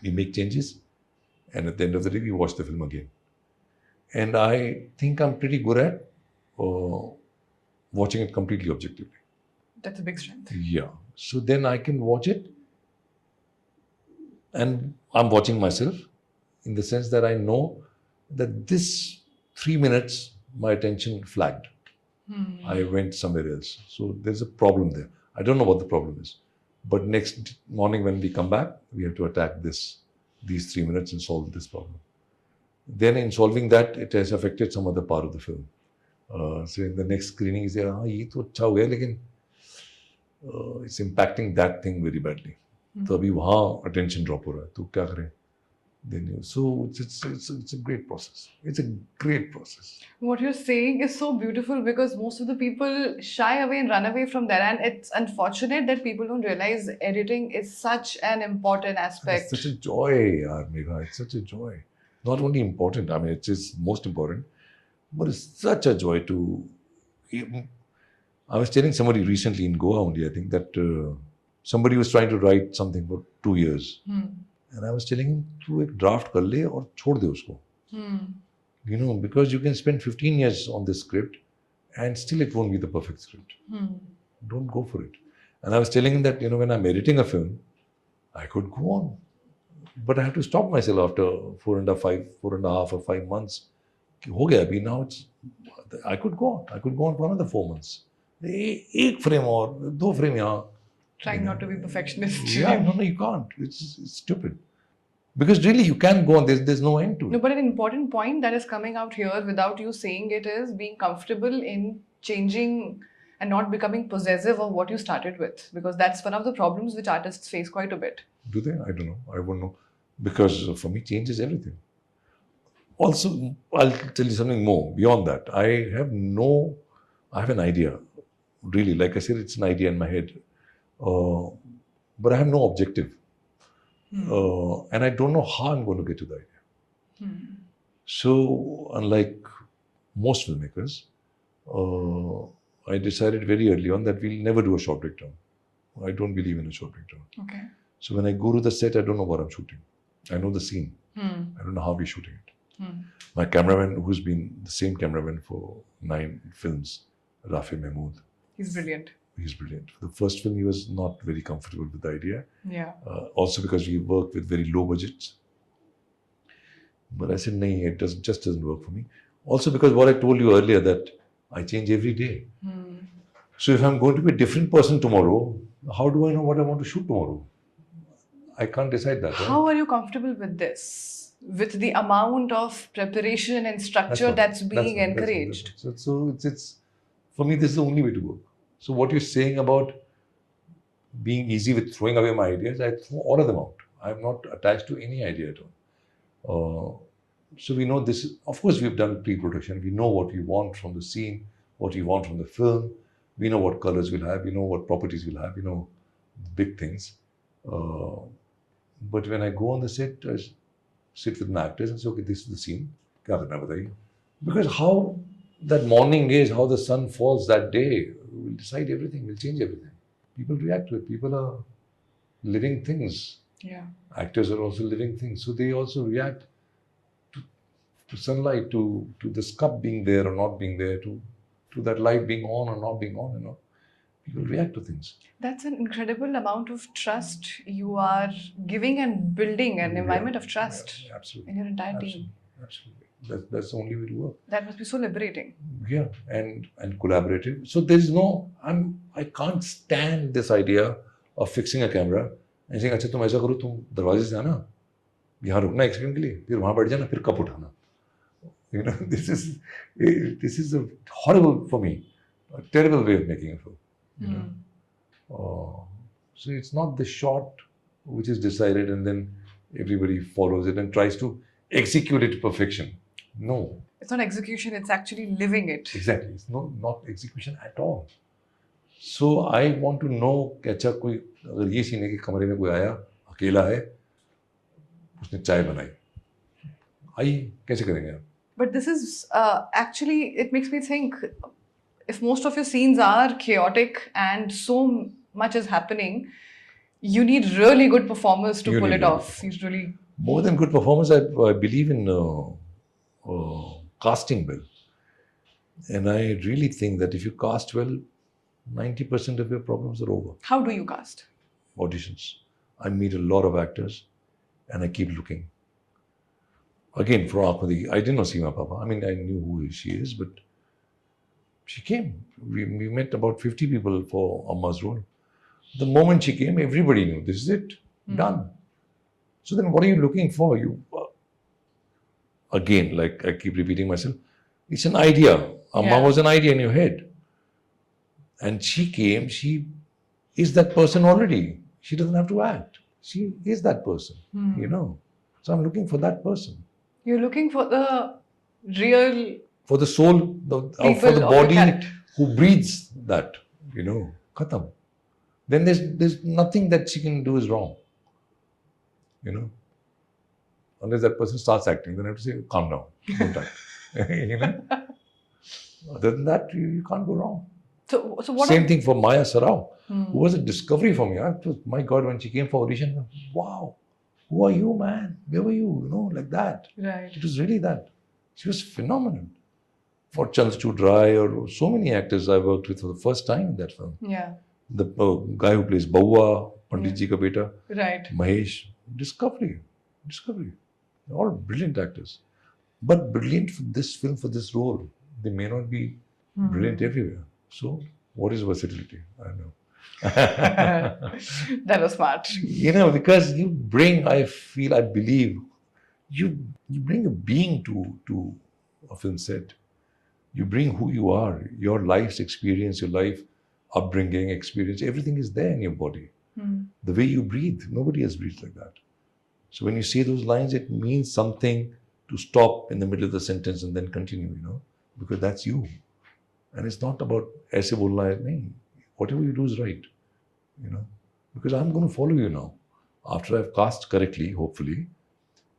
Speaker 1: We make changes, and at the end of the day, we watch the film again. And I think I'm pretty good at watching it completely objectively.
Speaker 2: That's a big strength.
Speaker 1: Yeah. So then I can watch it, and I'm watching myself in the sense that I know that this 3 minutes, my attention flagged. I went somewhere else. So there's a problem there. I don't know what the problem is. But next morning when we come back, we have to attack these 3 minutes and solve this problem. Then in solving that, it has affected some other part of the film. So in the next screening, you say, ye to acha ho gaya, lekin it's impacting that thing very badly. So abhi wahan attention drop ho raha hai. To kya kare? So it's a great process. It's a great process.
Speaker 2: What you're saying is so beautiful because most of the people shy away and run away from that, and it's unfortunate that people don't realize editing is such an important aspect.
Speaker 1: It's such a joy, yaar, Megha. It's such a joy. Not only important, I mean, it is most important, but it's such a joy to. I was telling somebody recently in Goa only, I think, that somebody was trying to write something for 2 years. And I was telling him, tu ek draft kar le aur chhod de usko. Because you can spend 15 years on this script and still it won't be the perfect script. Don't go for it. And I was telling him that, when I'm editing a film, I could go on. But I have to stop myself after 4.5 or 5 months. Ho gaya abhi, now I could go on. I could go on for another 4 months. Ek frame aur, 2 frame yahan.
Speaker 2: Trying not to be perfectionist.
Speaker 1: Yeah, no, you can't. It's stupid. Because really, you can't go on. There's no end to it.
Speaker 2: No, but an important point that is coming out here without you saying it is being comfortable in changing and not becoming possessive of what you started with. Because that's one of the problems which artists face quite a bit.
Speaker 1: Do they? I don't know. I won't know. Because for me, change is everything. Also, I'll tell you something more. Beyond that, I have an idea. Really, like I said, it's an idea in my head. But I have no objective. And I don't know how I'm going to get to the idea. So, unlike most filmmakers, I decided very early on that we'll never do a short breakdown. I don't believe in a short breakdown.
Speaker 2: Okay.
Speaker 1: So when I go to the set, I don't know what I'm shooting. I know the scene. I don't know how we're shooting it. My cameraman, who's been the same cameraman for 9 films, Rafi Mahmood.
Speaker 2: He's brilliant.
Speaker 1: He's brilliant. For the first film, he was not very comfortable with the idea.
Speaker 2: Yeah.
Speaker 1: Also because we worked with very low budgets. But I said, no, it just doesn't work for me. Also because what I told you earlier, that I change every day. So if I'm going to be a different person tomorrow, how do I know what I want to shoot tomorrow? I can't decide that.
Speaker 2: How are you comfortable with this? With the amount of preparation and structure that's being encouraged?
Speaker 1: So it's for me, this is the only way to work. So what you're saying about being easy with throwing away my ideas, I throw all of them out. I'm not attached to any idea at all. So we know this. Of course, we've done pre-production. We know what we want from the scene, what we want from the film. We know what colors we'll have. We know what properties we'll have. We know the big things. But when I go on the set, I sit with my actors and say, okay, this is the scene. Kya karna hai, bataiye? Because how that morning is, how the sun falls that day, will decide everything, will change everything. People react to it. People are living things.
Speaker 2: Yeah.
Speaker 1: Actors are also living things. So they also react to sunlight, to this cup being there or not being there, to that light being on or not being on. People react to things.
Speaker 2: That's an incredible amount of trust you are giving and building an environment of trust
Speaker 1: Absolutely.
Speaker 2: in your entire
Speaker 1: Absolutely.
Speaker 2: team.
Speaker 1: Absolutely. That's the only way to work.
Speaker 2: That must be so liberating.
Speaker 1: Yeah, and collaborative. So there's no, I can't stand this idea of fixing a camera and saying, अच्छा तुम ऐसा करो, तुम दरवाजे से आना, यहाँ रुकना एक सेकंड के लिए, फिर वहाँ बैठ जाना, फिर कप उठाना. You know, this is a horrible for me, a terrible way of making a film. You know, so it's not the shot which is decided and then everybody follows it and tries to execute it to perfection. No.
Speaker 2: It's not execution, it's actually living it.
Speaker 1: Exactly. It's not execution at all. So I want to know कि अच्छा कोई अगर ये scene है कि कमरे में कोई आया अकेला है उसने चाय बनाई आइए कैसे करेंगे आप?
Speaker 2: But this is actually, it makes me think, if most of your scenes are chaotic and so much is happening, you need really good performers to pull it off. You really...
Speaker 1: More than good performers, I believe in casting well. And I really think that if you cast well, 90% of your problems are over.
Speaker 2: How do you cast?
Speaker 1: Auditions. I meet a lot of actors and I keep looking. Again, for Ankhon Dekhi, I did not see my papa. I mean, I knew who she is, but she came. We met about 50 people for Amma's role. The moment she came, everybody knew, this is it, done. So then what are you looking for? You again, like I keep repeating myself, it's an idea. Amma was an idea in your head. And she came, she is that person already. She doesn't have to act. She is that person, you know. So I'm looking for that person.
Speaker 2: You're looking for the real...
Speaker 1: For the soul, for the body who breathes that, you know, khatam. Then there's nothing that she can do is wrong, you know. Unless that person starts acting, then I have to say, calm down, don't act. You know. Other than that, you can't go wrong.
Speaker 2: So what?
Speaker 1: Same thing for Maya Sarao, who was a discovery for me. My God, when she came for audition, wow, who are you, man? Where were you? You know, like that.
Speaker 2: Right.
Speaker 1: It was really that. She was phenomenal. For Chalchud Rai or so many actors I worked with for the first time in that film.
Speaker 2: Yeah.
Speaker 1: The guy who plays Baua, Pandit Ji ka beta,
Speaker 2: right.
Speaker 1: Mahesh, discovery. They're all brilliant actors. But brilliant for this film, for this role. They may not be brilliant everywhere. So, what is versatility? I don't know.
Speaker 2: That was smart.
Speaker 1: You know, because you bring, I believe, you bring a being to a film set. You bring who you are, your life's experience, your life upbringing, experience, everything is there in your body. The way you breathe, nobody else breathes like that. So when you say those lines, it means something to stop in the middle of the sentence and then continue, you know, because that's you. And it's not about aise bolna hai, nahi. Whatever you do is right, you know, because I'm going to follow you now. After I've cast correctly, hopefully,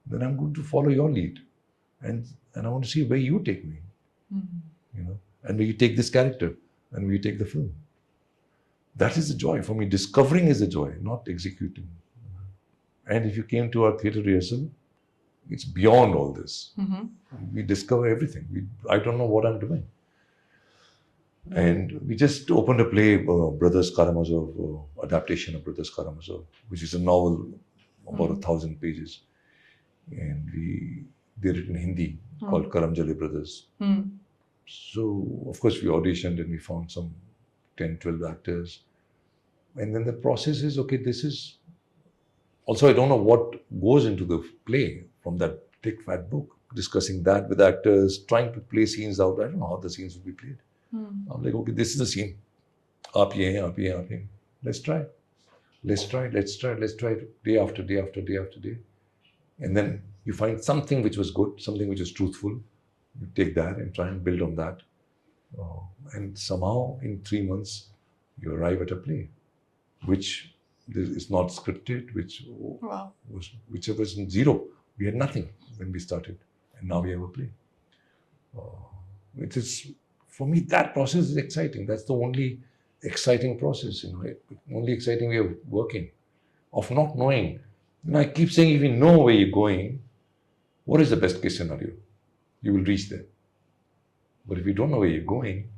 Speaker 1: then I'm going to follow your lead. And I want to see where you take me, you know, and where you take this character and where you take the film. That is the joy. For me, discovering is the joy, not executing. And if you came to our theatre rehearsal, it's beyond all this. We discover everything. I don't know what I'm doing. And we just opened a play, Brothers Karamazov, adaptation of Brothers Karamazov, which is a novel about 1,000 pages. And we did it in Hindi called Karamjali Brothers. So, of course, we auditioned and we found some 10, 12 actors. And then the process is, okay, this is... Also, I don't know what goes into the play from that thick, fat book. Discussing that with actors, trying to play scenes out. I don't know how the scenes will be played. I'm like, okay, this is the scene. Aap ye hain, aap ye hain, aap ye hain. Let's try. Let's try it day after day after day after day. And then you find something which was good, something which is truthful. You take that and try and build on that. And somehow in 3 months, you arrive at a play, which is not scripted, which was zero. We had nothing when we started. And now we have a play. It is, for me, that process is exciting. That's the only exciting process, you know, only exciting way of working, of not knowing. You know, I keep saying, if you know where you're going, what is the best case scenario? You will reach there. But if you don't know where you're going,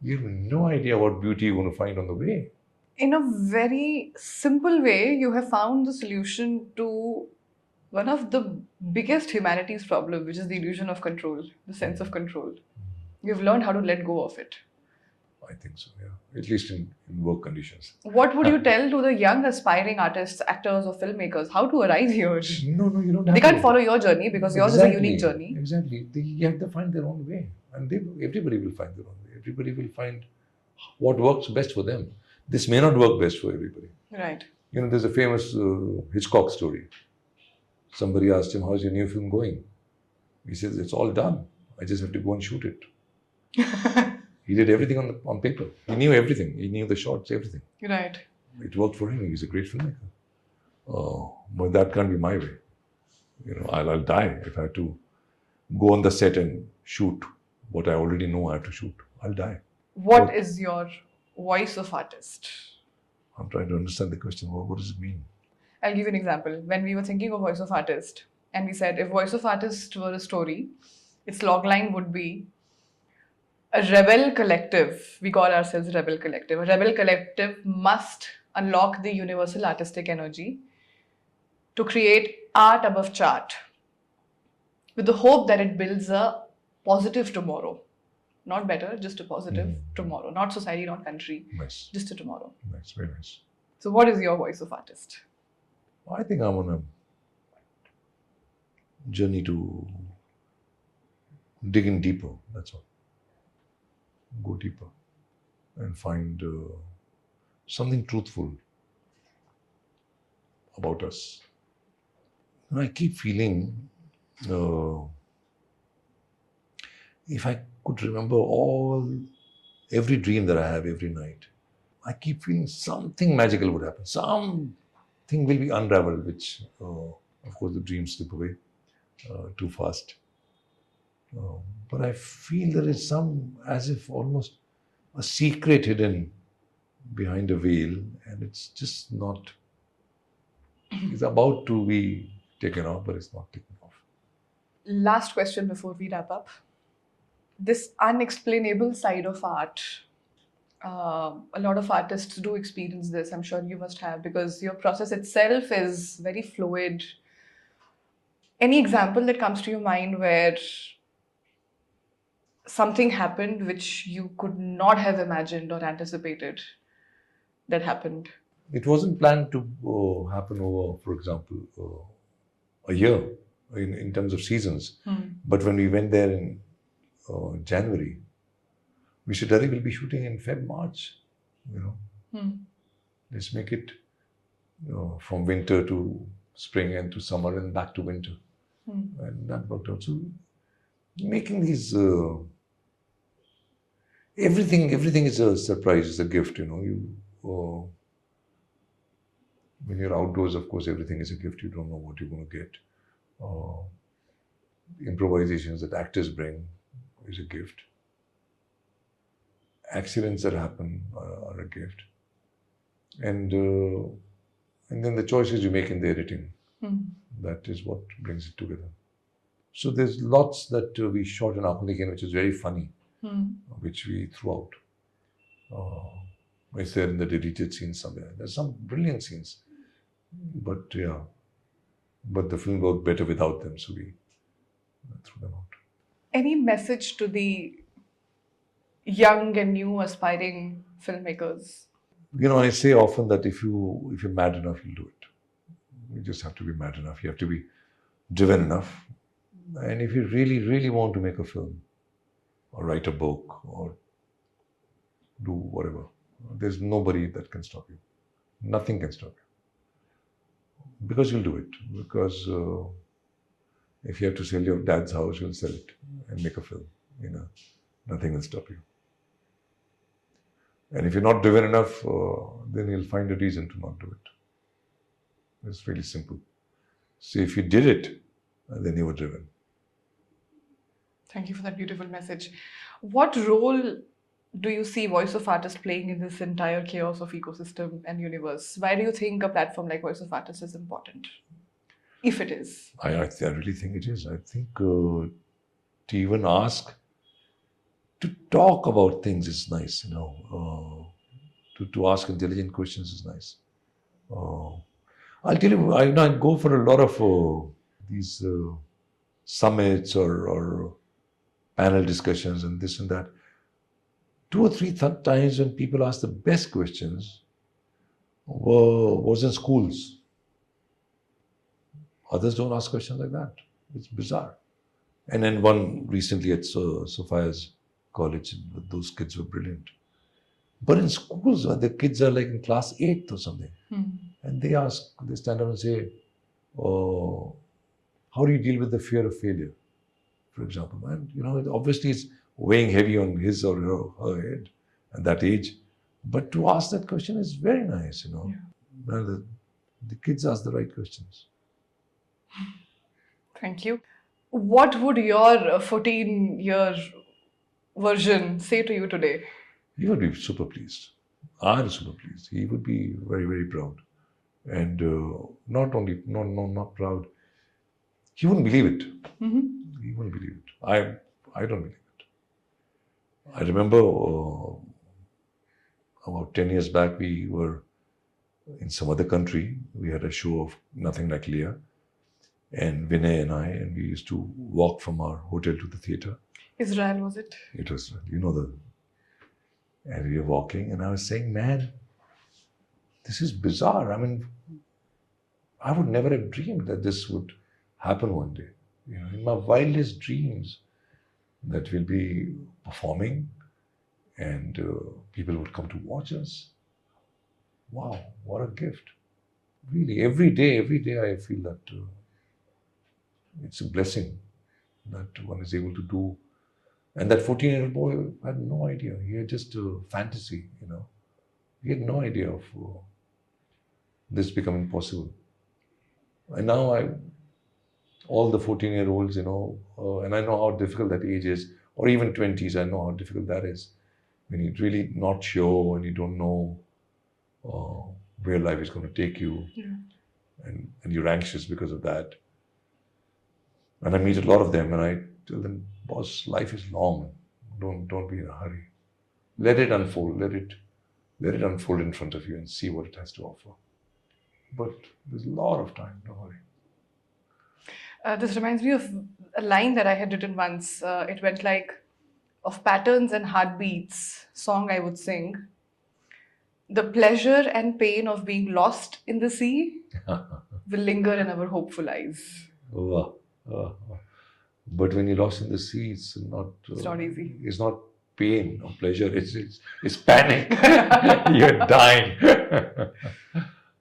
Speaker 1: You have no idea what beauty you're going to find on the way.
Speaker 2: In a very simple way, you have found the solution to one of the biggest humanity's problem, which is the illusion of control, the sense of control. You've learned how to let go of it.
Speaker 1: I think so, yeah. At least in work conditions.
Speaker 2: What would you tell to the young aspiring artists, actors, or filmmakers how to arise here?
Speaker 1: No, you don't have
Speaker 2: They can't
Speaker 1: to.
Speaker 2: follow your journey because yours is a unique journey.
Speaker 1: Exactly. You have to find their own way. And everybody will find their own way. Everybody will find what works best for them. This may not work best for everybody.
Speaker 2: Right.
Speaker 1: You know, there's a famous Hitchcock story. Somebody asked him, how's your new film going? He says, it's all done. I just have to go and shoot it. He did everything on paper. He knew everything. He knew the shots, everything.
Speaker 2: Right.
Speaker 1: It worked for him. He's a great filmmaker. But that can't be my way. You know, I'll die if I have to go on the set and shoot what I already know I have to shoot. I'll die.
Speaker 2: What is your voice of artist?
Speaker 1: I'm trying to understand the question. What does it mean?
Speaker 2: I'll give you an example. When we were thinking of voice of artist, and we said if voice of artist were a story, its logline would be a rebel collective. We call ourselves Rebel Collective. A rebel collective must unlock the universal artistic energy to create art above chart with the hope that it builds a positive tomorrow. Not better, just a positive tomorrow. Not society, not country.
Speaker 1: Nice.
Speaker 2: Just a tomorrow.
Speaker 1: Nice, very nice.
Speaker 2: So what is your voice of artist?
Speaker 1: I think I'm on a journey to dig in deeper, that's all. Go deeper and find something truthful about us. And I keep feeling if I could remember every dream that I have every night, I keep feeling something magical would happen. Something will be unraveled, which, of course, the dreams slip away too fast. But I feel there is as if almost a secret hidden behind a veil, and it's just not, it's about to be taken off, but it's not taken off.
Speaker 2: Last question before we wrap up. This unexplainable side of art, a lot of artists do experience this. I'm sure you must have, because your process itself is very fluid. Any example that comes to your mind where something happened which you could not have imagined or anticipated that happened?
Speaker 1: It wasn't planned to happen over, for example, a year in terms of seasons. But when we went there in January, we said, Dari, we'll be shooting in Feb, March. You know, let's make it from winter to spring and to summer and back to winter. And that worked out. So making these everything is a surprise, it's a gift. You know, when you're outdoors, of course, everything is a gift. You don't know what you're going to get. Improvisations that actors bring is a gift. Accidents that happen are a gift. And then the choices you make in the editing, that is what brings it together. So there's lots that we shot in Ankhon Dekhi, which is very funny, which we threw out. It's there in the deleted scenes somewhere. There's some brilliant scenes, but the film worked better without them, so we threw them out. Any
Speaker 2: message to the young and new aspiring filmmakers?
Speaker 1: You know, I say often that if you're mad enough, you'll do it. You just have to be mad enough. You have to be driven enough. And if you really, really want to make a film or write a book or do whatever, there's nobody that can stop you. Nothing can stop you. Because you'll do it. Because if you have to sell your dad's house, you'll sell it and make a film. You know, nothing will stop you. And if you're not driven enough, then you'll find a reason to not do it. It's really simple. So if you did it, then you were driven.
Speaker 2: Thank you for that beautiful message. What role do you see Voice of Artist playing in this entire chaos of ecosystem and universe? Why do you think a platform like Voice of Artist is important? If it is.
Speaker 1: I really think it is. I think to even ask, to talk about things is nice, to ask intelligent questions is nice. Uh, I'll tell you, I go for a lot of these summits or panel discussions and this and that. 2 or 3 times when people ask the best questions was in schools. Others don't ask questions like that. It's bizarre. And then one recently at Sophia's college, those kids were brilliant. But in schools, the kids are like in class 8th or something. And they stand up and say, oh, how do you deal with the fear of failure, for example? And, obviously it's weighing heavy on his or her head at that age. But to ask that question is very nice,
Speaker 2: Yeah.
Speaker 1: Well, the kids ask the right questions.
Speaker 2: Thank you. What would your 14-year version say to you today?
Speaker 1: He would be super pleased. I'm super pleased. He would be very, very proud. And not proud. He wouldn't believe it. He wouldn't believe it. I don't believe it. I remember about 10 years back, we were in some other country. We had a show of Nothing Like Leah. And Vinay and we used to walk from our hotel to the theatre.
Speaker 2: Israel, was it?
Speaker 1: It was, and we were walking, and I was saying, man, this is bizarre. I mean, I would never have dreamed that this would happen one day. In my wildest dreams, that we'll be performing and people would come to watch us. Wow, what a gift. Really, every day I feel that it's a blessing that one is able to do. And that 14-year-old boy had no idea. He had just a fantasy, He had no idea of this becoming possible. And now all the 14-year-olds, and I know how difficult that age is, or even 20s, I know how difficult that is. When you're really not sure and you don't know where life is going to take you, and you're anxious because of that. And I meet a lot of them and I tell them, boss, life is long. Don't be in a hurry. Let it unfold. Let it unfold in front of you and see what it has to offer. But there's a lot of time. Don't worry.
Speaker 2: This reminds me of a line that I had written once. It went like, of patterns and heartbeats, song I would sing. The pleasure and pain of being lost in the sea will linger in our hopeful eyes.
Speaker 1: But when you're lost in the sea, it's not
Speaker 2: easy.
Speaker 1: It's not pain or pleasure. It's panic. You're dying.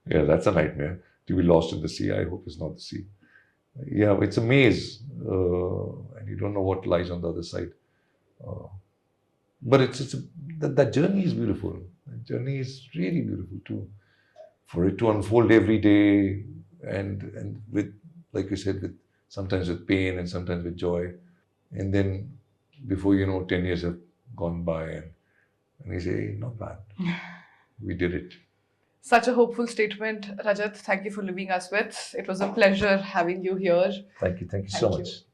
Speaker 1: Yeah, that's a nightmare. To be lost in the sea. I hope it's not the sea. Yeah, it's a maze, and you don't know what lies on the other side. But that journey is beautiful. That journey is really beautiful too. For it to unfold every day, and with, like you said, with sometimes with pain and sometimes with joy. And then before 10 years have gone by and we say, hey, not bad. We did it.
Speaker 2: Such a hopeful statement. Rajat, thank you for leaving us with. It was a pleasure having you here.
Speaker 1: Thank you so much.